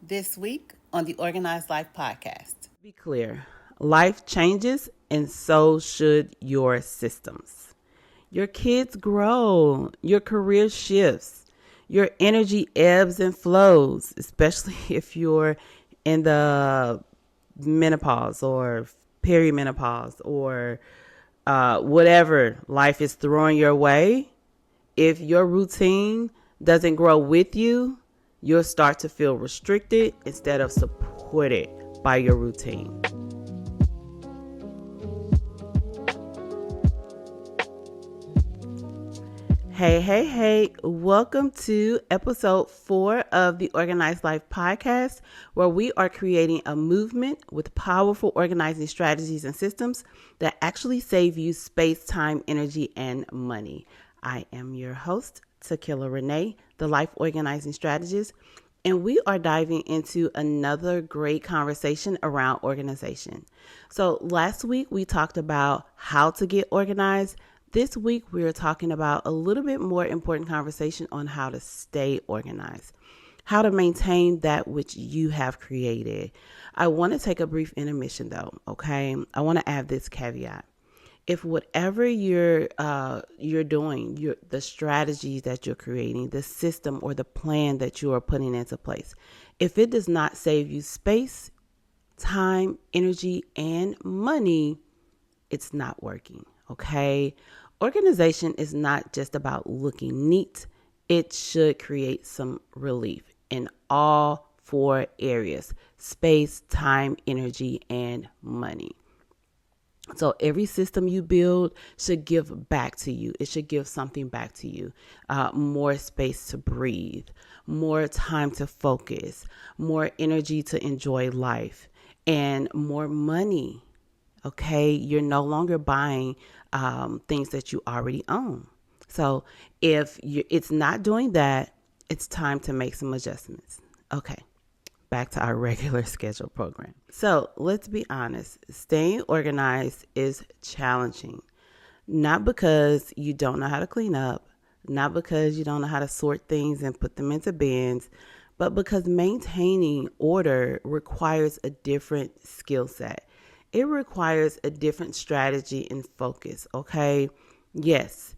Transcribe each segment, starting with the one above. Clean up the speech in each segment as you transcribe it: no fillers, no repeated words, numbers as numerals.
This week on the Organized Life podcast. Be clear, life changes and so should your systems. Your kids grow, your career shifts, your energy ebbs and flows, especially if you're in the menopause or perimenopause or whatever life is throwing your way. If your routine doesn't grow with you, you'll start to feel restricted instead of supported by your routine. Hey. Welcome to episode 4 of the Organized Life podcast, where we are creating a movement with powerful organizing strategies and systems that actually save you space, time, energy, and money. I am your host, Tequila Renee, the Life Organizing Strategist, and we are diving into another great conversation around organization. So last week we talked about how to get organized. This week we are talking about a little bit more important conversation on how to stay organized, how to maintain that which you have created. I want to take a brief intermission though, okay? I want to add this caveat. If whatever you're doing, the strategies that you're creating, the system or the plan that you are putting into place, if it does not save you space, time, energy, and money, it's not working, okay? Organization is not just about looking neat. It should create some relief in all 4 areas: space, time, energy, and money. So every system you build should give back to you. It should give something back to you. More space to breathe, more time to focus, more energy to enjoy life, and more money. Okay, you're no longer buying things that you already own. So if it's not doing that, it's time to make some adjustments. Okay. Back to our regular schedule program. So let's be honest, staying organized is challenging. Not because you don't know how to clean up, not because you don't know how to sort things and put them into bins, but because maintaining order requires a different skill set. It requires a different strategy and focus, okay? Yes,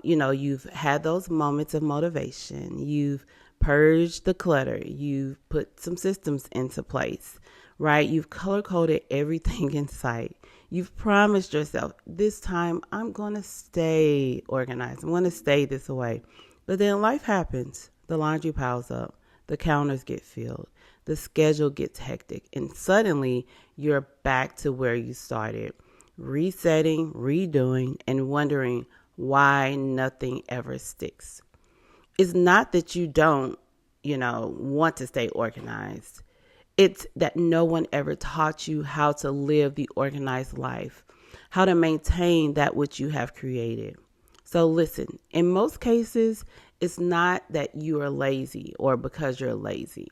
you've had those moments of motivation. You've purged the clutter. You've put some systems into place, right? You've color-coded everything in sight. You've promised yourself, this time I'm going to stay organized. I'm going to stay this way. But then life happens. The laundry piles up. The counters get filled. The schedule gets hectic. And suddenly you're back to where you started, resetting, redoing, and wondering why nothing ever sticks. It's not that you don't, want to stay organized. It's that no one ever taught you how to live the organized life, how to maintain that which you have created. So listen, in most cases, it's not that you are lazy or because you're lazy.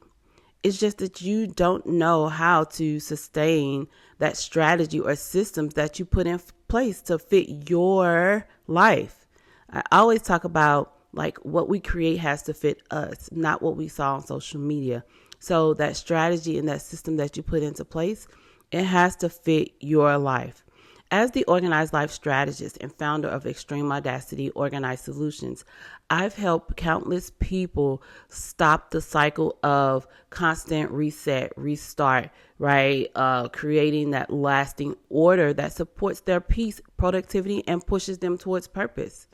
It's just that you don't know how to sustain that strategy or systems that you put in place to fit your life. I always talk about what we create has to fit us, not what we saw on social media. So that strategy and that system that you put into place, it has to fit your life. As the Organized Life strategist and founder of Extreme Audacity Organized Solutions, I've helped countless people stop the cycle of constant reset, restart, right? Creating that lasting order that supports their peace, productivity, and pushes them towards purpose.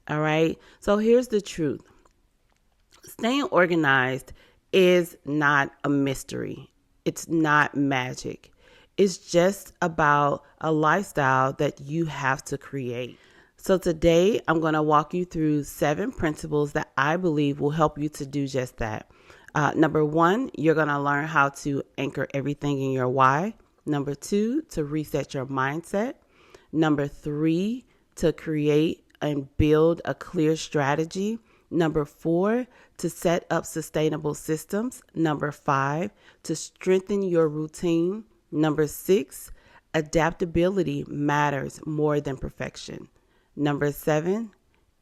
All right. So here's the truth. Staying organized is not a mystery. It's not magic. It's just about a lifestyle that you have to create. So today I'm going to walk you through 7 principles that I believe will help you to do just that. Number 1, you're going to learn how to anchor everything in your why. Number 2, to reset your mindset. Number 3, to create and build a clear strategy. Number 4, to set up sustainable systems. Number 5, to strengthen your routine. Number 6, adaptability matters more than perfection. Number 7,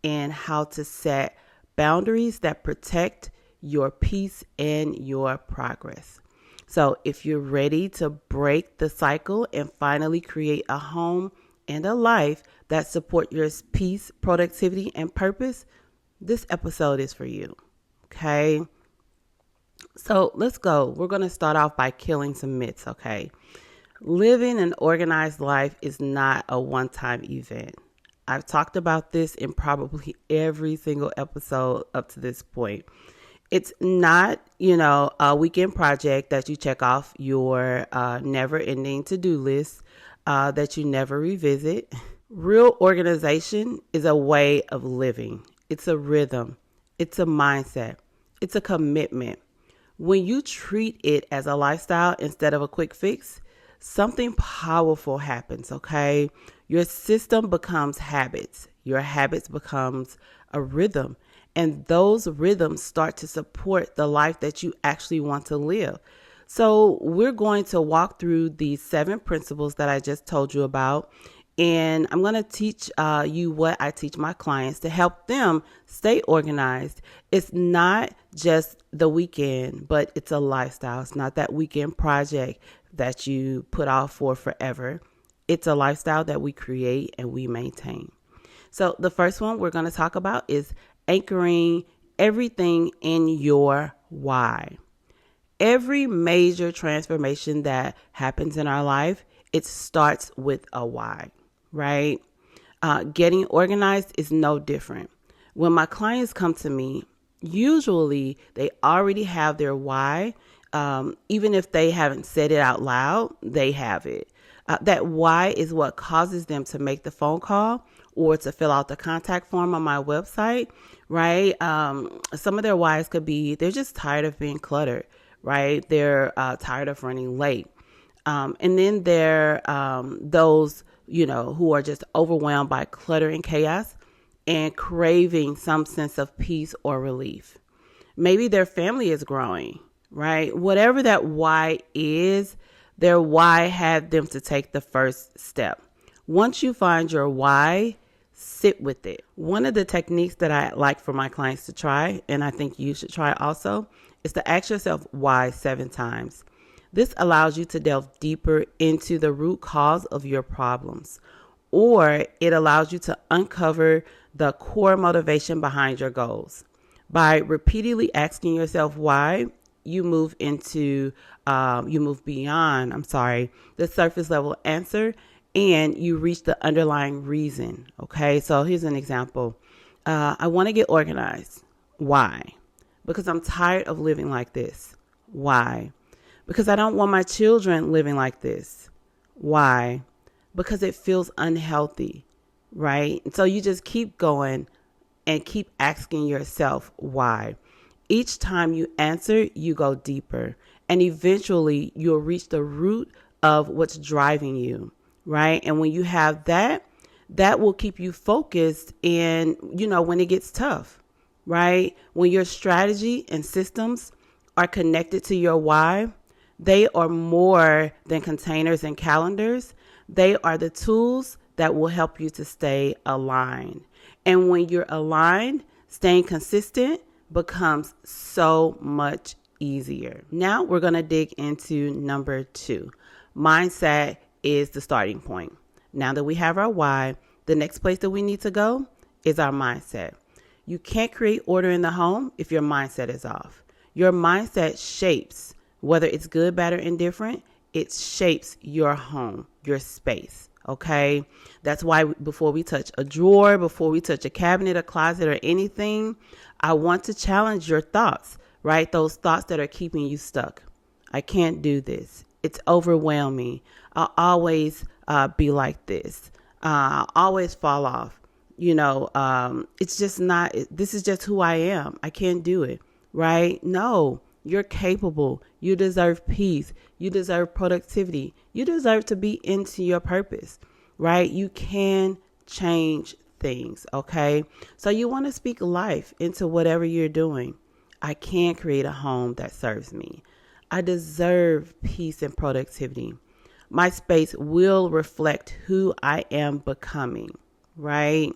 and how to set boundaries that protect your peace and your progress. So if you're ready to break the cycle and finally create a home and a life that support your peace, productivity, and purpose, this episode is for you. Okay. So let's go. We're going to start off by killing some myths. Okay. Living an organized life is not a one-time event. I've talked about this in probably every single episode up to this point. It's not, a weekend project that you check off your never-ending to-do list that you never revisit. Real organization is a way of living. It's a rhythm. It's a mindset. It's a commitment. When you treat it as a lifestyle instead of a quick fix, something powerful happens, okay? Your system becomes habits. Your habits becomes a rhythm. And those rhythms start to support the life that you actually want to live. So we're going to walk through these 7 principles that I just told you about. And I'm going to teach you what I teach my clients to help them stay organized. It's not just the weekend, but it's a lifestyle. It's not that weekend project that you put off for forever. It's a lifestyle that we create and we maintain. So the first one we're going to talk about is anchoring everything in your why. Every major transformation that happens in our life, it starts with a why, right? Getting organized is no different. When my clients come to me, usually they already have their why. Even if they haven't said it out loud, they have it. That why is what causes them to make the phone call or to fill out the contact form on my website, right? Some of their whys could be they're just tired of being cluttered, right? They're tired of running late. And then there those, who are just overwhelmed by clutter and chaos and craving some sense of peace or relief. Maybe their family is growing, right? Whatever that why is, their why had them to take the first step. Once you find your why, sit with it. One of the techniques that I like for my clients to try, and I think you should try also, is to ask yourself why 7 times. This allows you to delve deeper into the root cause of your problems, or it allows you to uncover the core motivation behind your goals. By repeatedly asking yourself why, you move beyond the surface level answer, and you reach the underlying reason. Okay, so here's an example. I want to get organized. Why? Because I'm tired of living like this. Why? Because I don't want my children living like this. Why? Because it feels unhealthy, right? So you just keep going and keep asking yourself why. Each time you answer, you go deeper, and eventually you'll reach the root of what's driving you, right? And when you have that will keep you focused in, when it gets tough, right? When your strategy and systems are connected to your why, they are more than containers and calendars. They are the tools that will help you to stay aligned. And when you're aligned, staying consistent becomes so much easier. Now we're going to dig into number 2. Mindset is the starting point. Now that we have our why, the next place that we need to go is our mindset. You can't create order in the home if your mindset is off. Your mindset shapes, whether it's good, bad, or indifferent, it shapes your home, your space. Okay. That's why before we touch a drawer, before we touch a cabinet, a closet, or anything, I want to challenge your thoughts, right? Those thoughts that are keeping you stuck. I can't do this. It's overwhelming. I'll always be like this. I'll always fall off. It's just not, this is just who I am. I can't do it, right? No, you're capable. You deserve peace. You deserve productivity. You deserve to be into your purpose, right? You can change things, okay? So you want to speak life into whatever you're doing. I can create a home that serves me. I deserve peace and productivity. My space will reflect who I am becoming, right?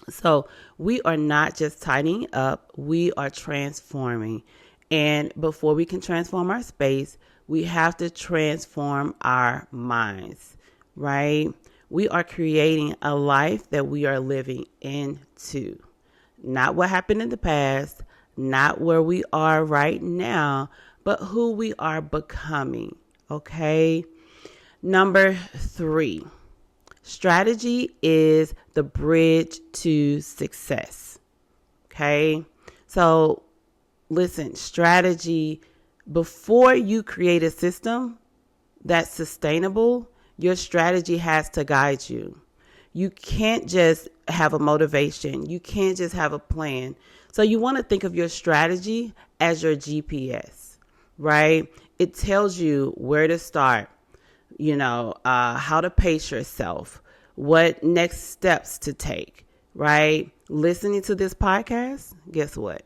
So we are not just tidying up, we are transforming. And before we can transform our space, we have to transform our minds, right? We are creating a life that we are living into. Not what happened in the past, not where we are right now, but who we are becoming, okay? Number 3. Strategy is the bridge to success. Okay. So listen, strategy, before you create a system that's sustainable, your strategy has to guide you. You can't just have a motivation. You can't just have a plan. So you want to think of your strategy as your GPS, right? It tells you where to start, how to pace yourself, what next steps to take, right? Listening to this podcast, guess what?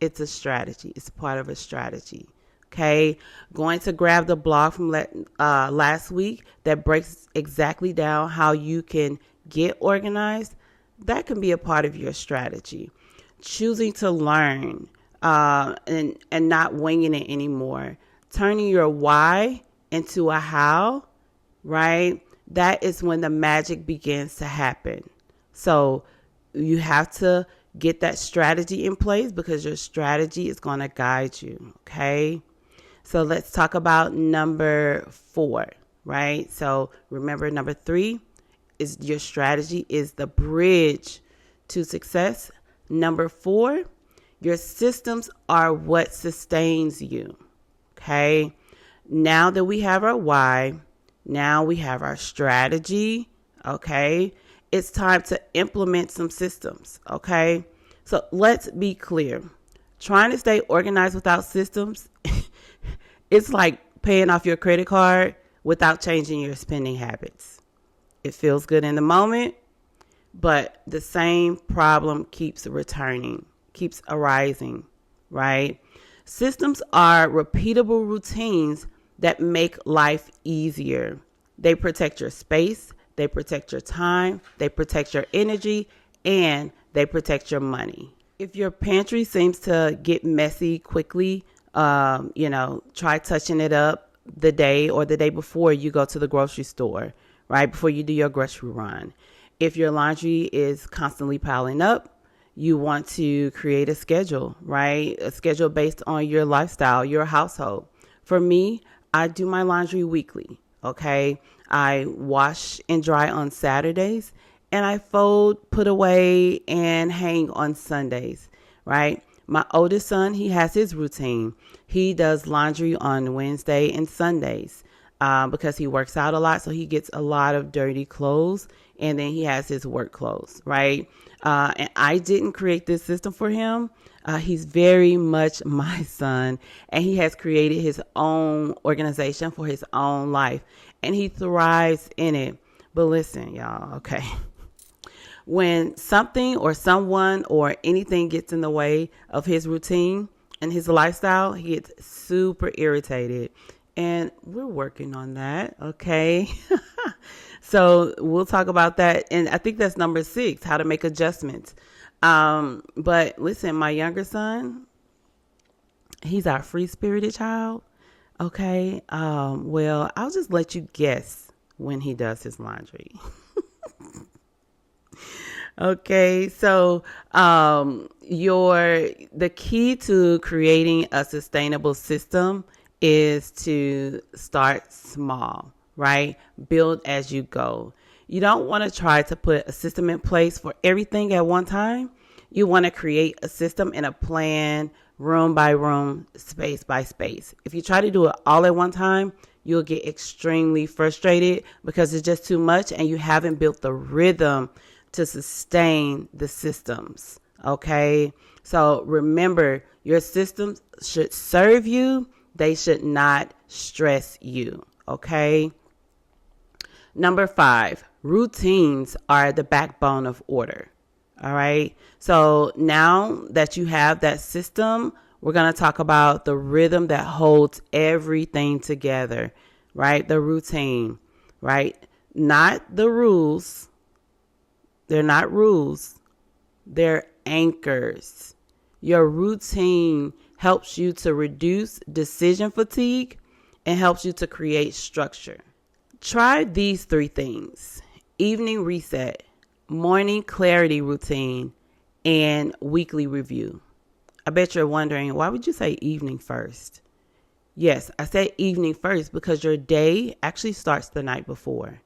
It's a strategy. It's part of a strategy. Okay. Going to grab the blog from last week that breaks exactly down how you can get organized. That can be a part of your strategy. Choosing to learn and not winging it anymore. Turning your why into a how, right? That is when the magic begins to happen. So you have to get that strategy in place because your strategy is going to guide you. Okay. So let's talk about number 4, right? So remember, number 3 is your strategy is the bridge to success. Number 4, your systems are what sustains you. Okay. Now that we have our why, now we have our strategy. Okay. It's time to implement some systems. Okay. So let's be clear. Trying to stay organized without systems, it's like paying off your credit card without changing your spending habits. It feels good in the moment, but the same problem keeps returning, keeps arising, right? Systems are repeatable routines that make life easier. They protect your space, they protect your time, they protect your energy, and they protect your money. If your pantry seems to get messy quickly, try touching it up the day before you go to the grocery store, right? Before you do your grocery run. If your laundry is constantly piling up, you want to create a schedule, right? A schedule based on your lifestyle, your household. For me, I do my laundry weekly, okay? I wash and dry on Saturdays, and I fold, put away, and hang on Sundays, right? My oldest son, he has his routine. He does laundry on Wednesday and Sundays because he works out a lot. So he gets a lot of dirty clothes, and then he has his work clothes, right? And I didn't create this system for him. He's very much my son, and he has created his own organization for his own life, and he thrives in it. But listen, y'all, okay. When something or someone or anything gets in the way of his routine and his lifestyle, he gets super irritated. And we're working on that, okay? So we'll talk about that. And I think that's number 6, how to make adjustments. But listen, my younger son, he's our free-spirited child, okay? Well, I'll just let you guess when he does his laundry. Okay, so the key to creating a sustainable system is to start small, right? Build as you go. You don't want to try to put a system in place for everything at one time. You want to create a system and a plan, room by room, space by space. If you try to do it all at one time, you'll get extremely frustrated because it's just too much and you haven't built the rhythm to sustain the systems. Okay. So remember, your systems should serve you. They should not stress you. Okay. Number 5, routines are the backbone of order. All right. So now that you have that system, we're going to talk about the rhythm that holds everything together, right? The routine, right? Not the rules. They're not rules, They're anchors. Your routine helps you to reduce decision fatigue and helps you to create structure. Try these 3 things: evening reset, morning clarity routine, and weekly review. I bet you're wondering, why would you say evening first? Yes, I said evening first because your day actually starts the night before.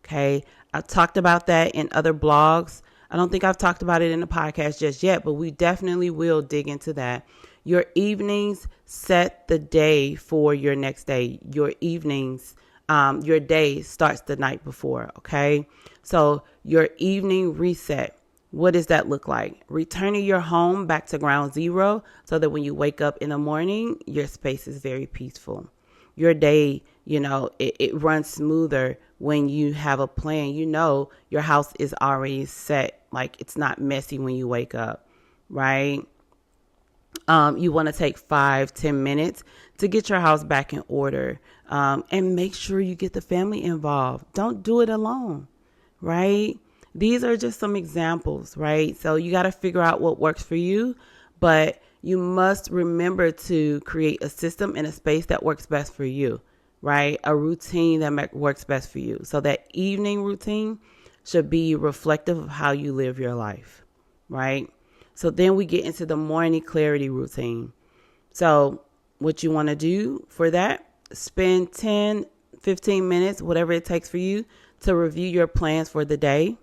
Okay. I've talked about that in other blogs. I don't think I've talked about it in the podcast just yet, but we definitely will dig into that. Your evenings set the day for your next day. Your evenings, your day starts the night before. Okay. So your evening reset, what does that look like? Returning your home back to ground zero so that when you wake up in the morning, your space is very peaceful. Your day, it runs smoother when you have a plan. Your house is already set. Like, it's not messy when you wake up, right? You want to take 5-10 minutes to get your house back in order, and make sure you get the family involved. Don't do it alone, right? These are just some examples, right? So you got to figure out what works for you, but you must remember to create a system and a space that works best for you, right? A routine that works best for you. So that evening routine should be reflective of how you live your life, right? So then we get into the morning clarity routine. So what you want to do for that, spend 10-15 minutes, whatever it takes for you, to review your plans for the day.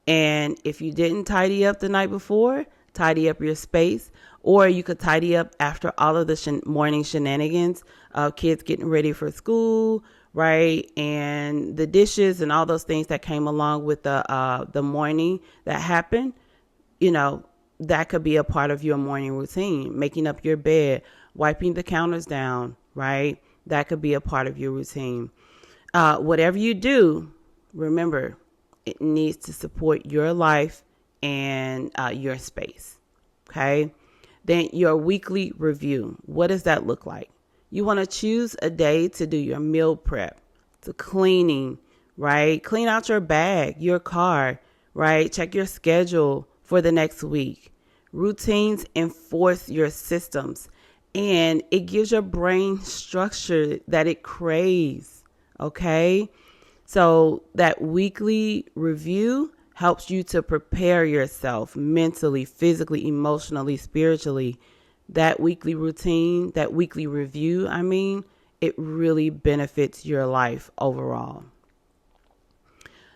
And if you didn't tidy up the night before, tidy up your space, or you could tidy up after all of the morning shenanigans of kids getting ready for school, right? And the dishes and all those things that came along with the morning that happened, that could be a part of your morning routine. Making up your bed, wiping the counters down, right? That could be a part of your routine. Whatever you do, remember, it needs to support your life and your space. Okay. Then your weekly review. What does that look like? You want to choose a day to do your meal prep, to cleaning, right? Clean out your bag, your car, right? Check your schedule for the next week. Routines enforce your systems, and it gives your brain structure that it craves. Okay. So that weekly review helps you to prepare yourself mentally, physically, emotionally, spiritually. That weekly routine, that weekly review, it really benefits your life overall.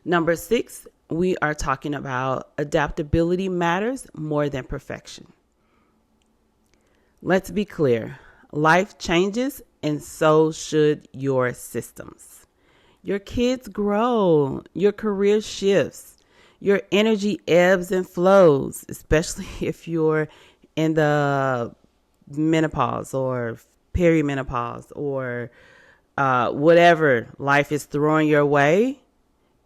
Number 6, we are talking about adaptability matters more than perfection. Let's be clear. Life changes, and so should your systems. Your kids grow, your career shifts, your energy ebbs and flows, especially if you're in the menopause or perimenopause or whatever life is throwing your way.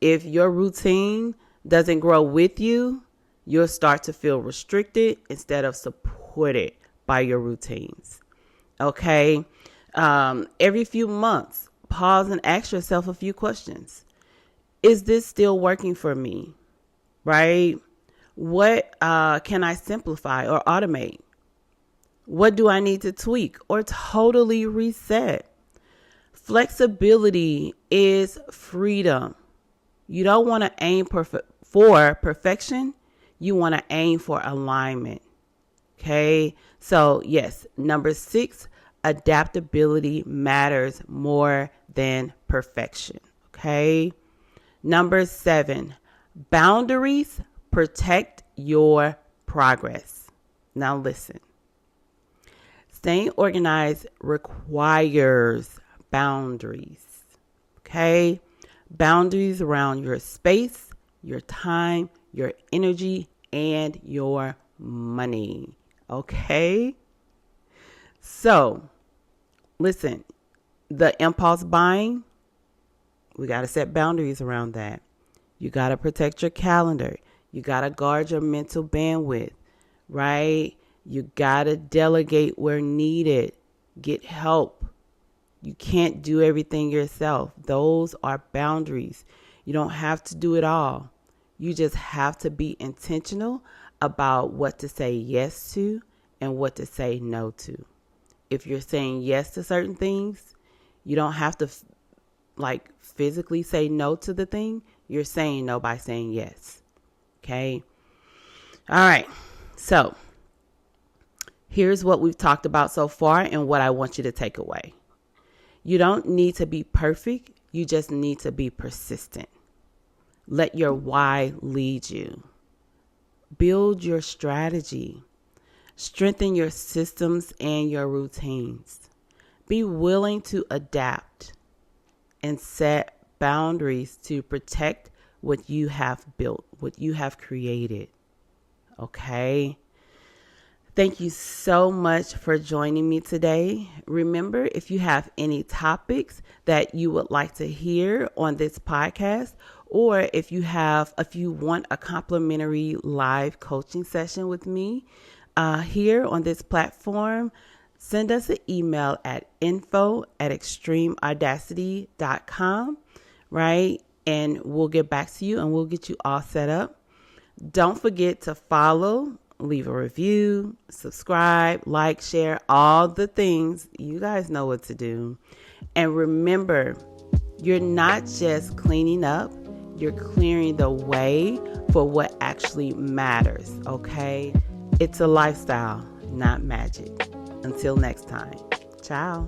If your routine doesn't grow with you, you'll start to feel restricted instead of supported by your routines. Okay. Every few months, pause and ask yourself a few questions. Is this still working for me? Right? What can I simplify or automate? What do I need to tweak or totally reset? Flexibility is freedom. You don't want to aim for perfection. You want to aim for alignment. Okay. So yes, number 6, adaptability matters more than perfection. Okay. Number 7, boundaries protect your progress. Now listen, staying organized requires boundaries. Okay. Boundaries around your space, your time, your energy, and your money. Okay. So listen, the impulse buying, we got to set boundaries around that. You got to protect your calendar. You got to guard your mental bandwidth, right? You got to delegate where needed. Get help. You can't do everything yourself. Those are boundaries. You don't have to do it all. You just have to be intentional about what to say yes to and what to say no to. If you're saying yes to certain things, you don't have to physically say no to the thing. You're saying no by saying yes. Okay. All right. So here's what we've talked about so far and what I want you to take away. You don't need to be perfect. You just need to be persistent. Let your why lead you. Build your strategy. Strengthen your systems and your routines. Be willing to adapt and set boundaries to protect what you have built, what you have created. Okay? Thank you so much for joining me today. Remember, if you have any topics that you would like to hear on this podcast, or if you want a complimentary live coaching session with me here on this platform, send us an email at info@extremeaudacity.com, right? And we'll get back to you and we'll get you all set up. Don't forget to follow, leave a review, subscribe, like, share, all the things. You guys know what to do. And remember, you're not just cleaning up, you're clearing the way for what actually matters, okay? It's a lifestyle, not magic. Until next time, ciao.